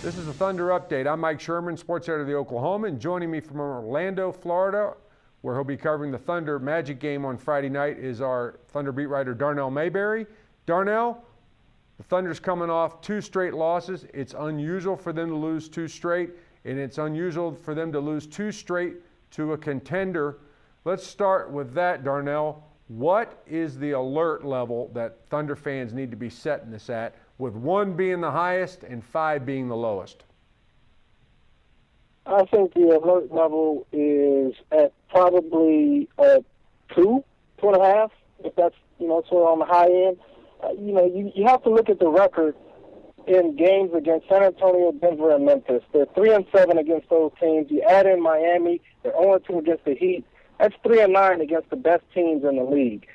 This is the Thunder Update. I'm Mike Sherman, sports editor of the Oklahoma, and joining me from Orlando, Florida, where he'll be covering the Thunder Magic game on Friday night, is our Thunder beat writer Darnell Mayberry. Darnell, the Thunder's coming off 2 straight losses. It's unusual for them to lose 2 straight, and it's unusual for them to lose 2 straight to a contender. Let's start with that, Darnell. What is the alert level that Thunder fans need to be setting this at, with 1 being the highest and 5 being the lowest? I think the alert level is at probably 2.5, if that's, sort of on the high end. You have to look at the record in games against San Antonio, Denver, and Memphis. They're 3-7 against those teams. You add in Miami, they're 0-2 against the Heat. That's 3-9 against the best teams in the league.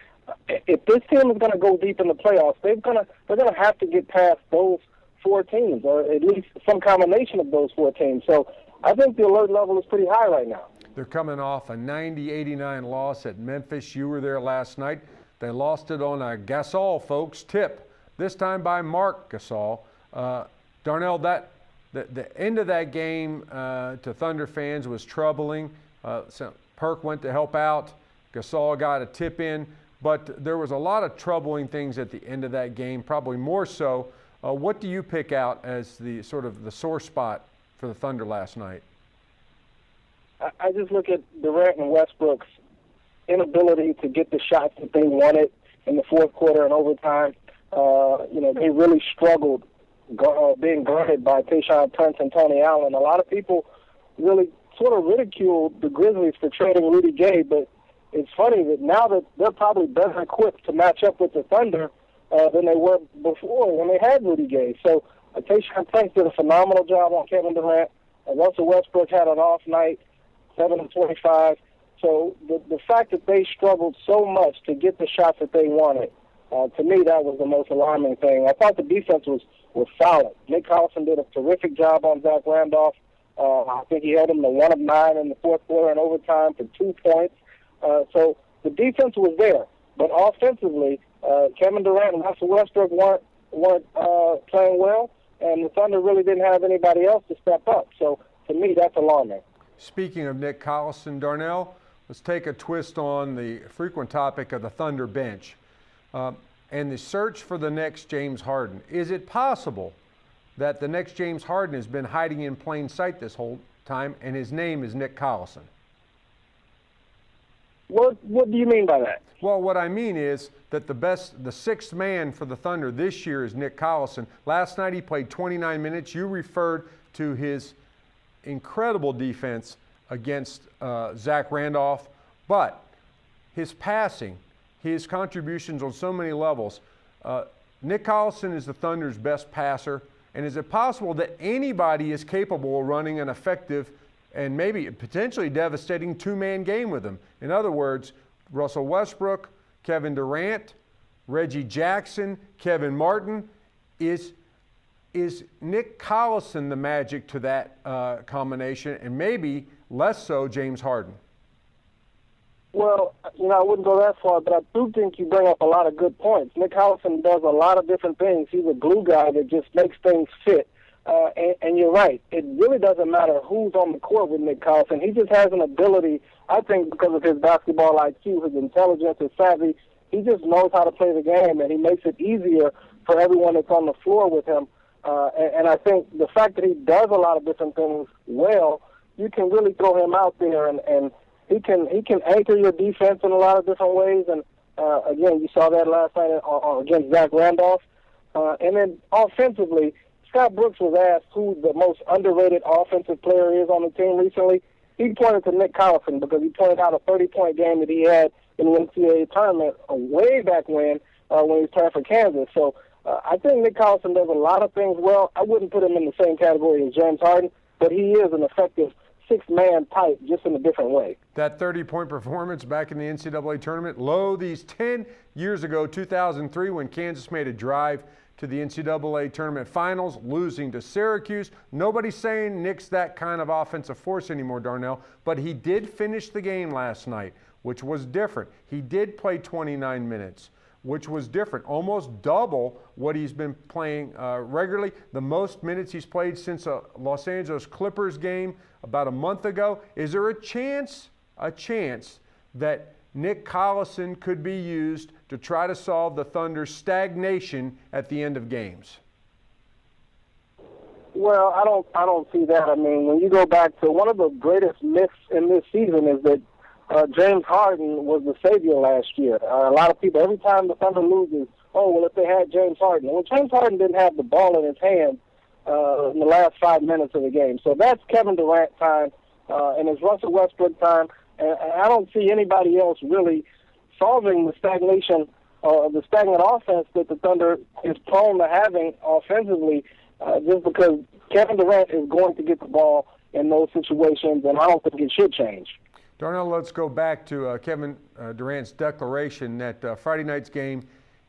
If this team is going to go deep in the playoffs, they're going to have to get past those 4 teams, or at least some combination of those 4 teams. So I think the alert level is pretty high right now. They're coming off a 90-89 loss at Memphis. You were there last night. They lost it on a Gasol, folks, tip, this time by Marc Gasol. Darnell, the end of that game to Thunder fans was troubling. Perk went to help out. Gasol got a tip in. But there was a lot of troubling things at the end of that game, probably more so. What do you pick out as the sort of the sore spot for the Thunder last night? I just look at Durant and Westbrook's inability to get the shots that they wanted in the fourth quarter and overtime. They really struggled being guarded by Tayshaun Prince and Tony Allen. A lot of people really sort of ridiculed the Grizzlies for trading Rudy Gay, but it's funny that now that they're probably better equipped to match up with the Thunder than they were before when they had Rudy Gay. So Tayshaun Prince did a phenomenal job on Kevin Durant. Russell Westbrook had an off night, 7-25. So the fact that they struggled so much to get the shots that they wanted, to me, that was the most alarming thing. I thought the defense was solid. Nick Collison did a terrific job on Zach Randolph. I think he held him to 1 of 9 in the fourth quarter and overtime for 2 points. So the defense was there. But offensively, Kevin Durant and Russell Westbrook weren't playing well, and the Thunder really didn't have anybody else to step up. So to me, that's alarming. Speaking of Nick Collison, Darnell, let's take a twist on the frequent topic of the Thunder bench and the search for the next James Harden. Is it possible that the next James Harden has been hiding in plain sight this whole time, and his name is Nick Collison? What do you mean by that? Well, what I mean is that the 6th man for the Thunder this year is Nick Collison. Last night he played 29 minutes. You referred to his incredible defense against Zach Randolph, but his passing, his contributions on so many levels. Nick Collison is the Thunder's best passer, and is it possible that anybody is capable of running an effective and maybe potentially devastating 2-man game with him? In other words, Russell Westbrook, Kevin Durant, Reggie Jackson, Kevin Martin. Is Nick Collison the magic to that combination, and maybe less so James Harden? Well, I wouldn't go that far, but I do think you bring up a lot of good points. Nick Collison does a lot of different things. He's a glue guy that just makes things fit. And you're right. It really doesn't matter who's on the court with Nick Collison. He just has an ability, I think, because of his basketball IQ, his intelligence, his savvy. He just knows how to play the game, and he makes it easier for everyone that's on the floor with him. And I think the fact that he does a lot of different things well, you can really throw him out there, and he can anchor your defense in a lot of different ways. And again, you saw that last night against Zach Randolph. And then offensively, Scott Brooks was asked who the most underrated offensive player is on the team recently. He pointed to Nick Collison because he pointed out a 30-point game that he had in the NCAA tournament way back when he was playing for Kansas. So I think Nick Collison does a lot of things well. I wouldn't put him in the same category as James Harden, but he is an effective 6-man type, just in a different way. That 30-point performance back in the NCAA tournament, these 10 years ago, 2003, when Kansas made a drive to the NCAA tournament finals, losing to Syracuse. Nobody's saying Nick's that kind of offensive force anymore, Darnell, but he did finish the game last night, which was different. He did play 29 minutes. which was different, almost double what he's been playing regularly. The most minutes he's played since a Los Angeles Clippers game about a month ago. Is there a chance that Nick Collison could be used to try to solve the Thunder's stagnation at the end of games? Well, I don't see that. I mean, when you go back to one of the greatest myths in this season is that James Harden was the savior last year. A lot of people, every time the Thunder loses, oh, well, if they had James Harden. Well, James Harden didn't have the ball in his hand in the last 5 minutes of the game. So that's Kevin Durant time, and it's Russell Westbrook time. And I don't see anybody else really solving the stagnation, the stagnant offense that the Thunder is prone to having offensively, just because Kevin Durant is going to get the ball in those situations, and I don't think it should change. Darnell, let's go back to Kevin Durant's declaration that Friday night's game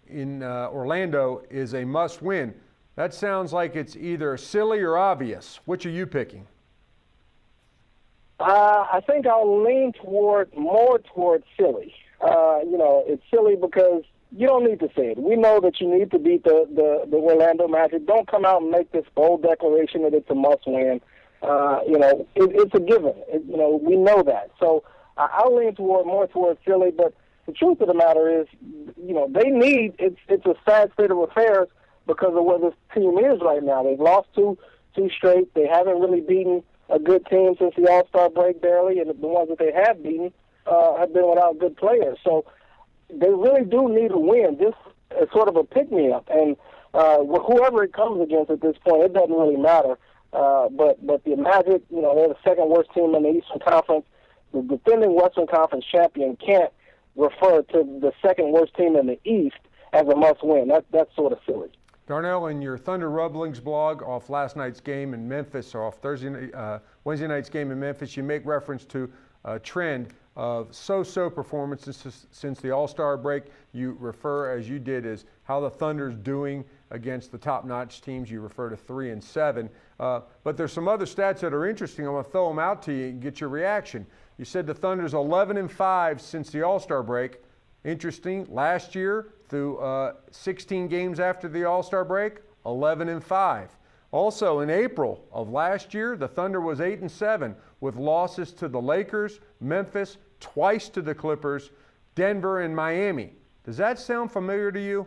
in Orlando is a must-win. That sounds like it's either silly or obvious. Which are you picking? I think I'll lean more toward silly. It's silly because you don't need to say it. We know that you need to beat the Orlando Magic. Don't come out and make this bold declaration that it's a must-win. It's a given. We know that. So I'll lean more towards silly. But the truth of the matter is, they need. It's a sad state of affairs because of where this team is right now. They've lost two straight. They haven't really beaten a good team since the All-Star break, barely, and the ones that they have beaten have been without good players. So they really do need a win. This is sort of a pick-me-up, and whoever it comes against at this point, it doesn't really matter. But the Magic, they're the second worst team in the Eastern Conference. The defending Western Conference champion can't refer to the second worst team in the East as a must-win. That's sort of silly. Darnell, in your Thunder Rumblings blog off last night's game in Memphis, or off Wednesday night's game in Memphis, you make reference to a trend of so-so performances since the All-Star break. You refer, as you did, as how the Thunder's doing against the top-notch teams. You refer to 3-7. But there's some other stats that are interesting. I want to throw them out to you and get your reaction. You said the Thunder's 11-5 since the All-Star break. Interesting. Last year, through 16 games after the All-Star break, 11-5. Also, in April of last year, the Thunder was 8-7 with losses to the Lakers, Memphis, twice to the Clippers, Denver, and Miami. Does that sound familiar to you?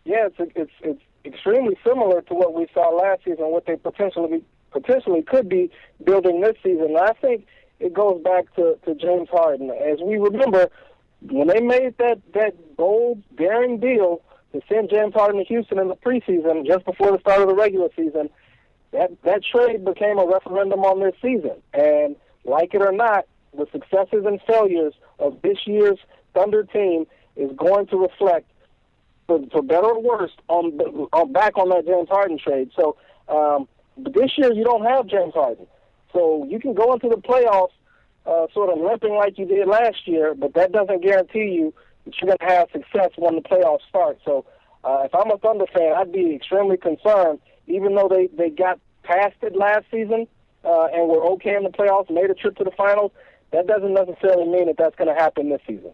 Yeah, it's extremely similar to what we saw last season, what they potentially could be building this season. And I think it goes back to James Harden. As we remember, when they made that bold, daring deal to send James Harden to Houston in the preseason, just before the start of the regular season, that trade became a referendum on this season. And like it or not, the successes and failures of this year's Thunder team is going to reflect, for better or worse, back on that James Harden trade. So but this year you don't have James Harden. So you can go into the playoffs sort of limping like you did last year, but that doesn't guarantee you that you're going to have success when the playoffs start. So if I'm a Thunder fan, I'd be extremely concerned, even though they got past it last season and were okay in the playoffs, made a trip to the finals. That doesn't necessarily mean that that's going to happen this season.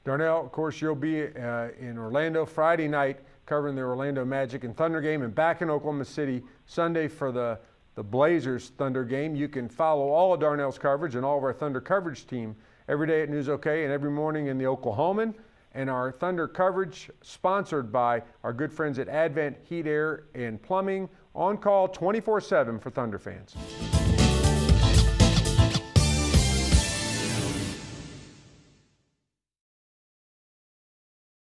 Darnell, of course, you'll be in Orlando Friday night covering the Orlando Magic and Thunder game, and back in Oklahoma City Sunday for the Blazers Thunder game. You can follow all of Darnell's coverage and all of our Thunder coverage team every day at News OK and every morning in the Oklahoman. And our Thunder coverage sponsored by our good friends at Advent Heat, Air, and Plumbing, on call 24/7 for Thunder fans.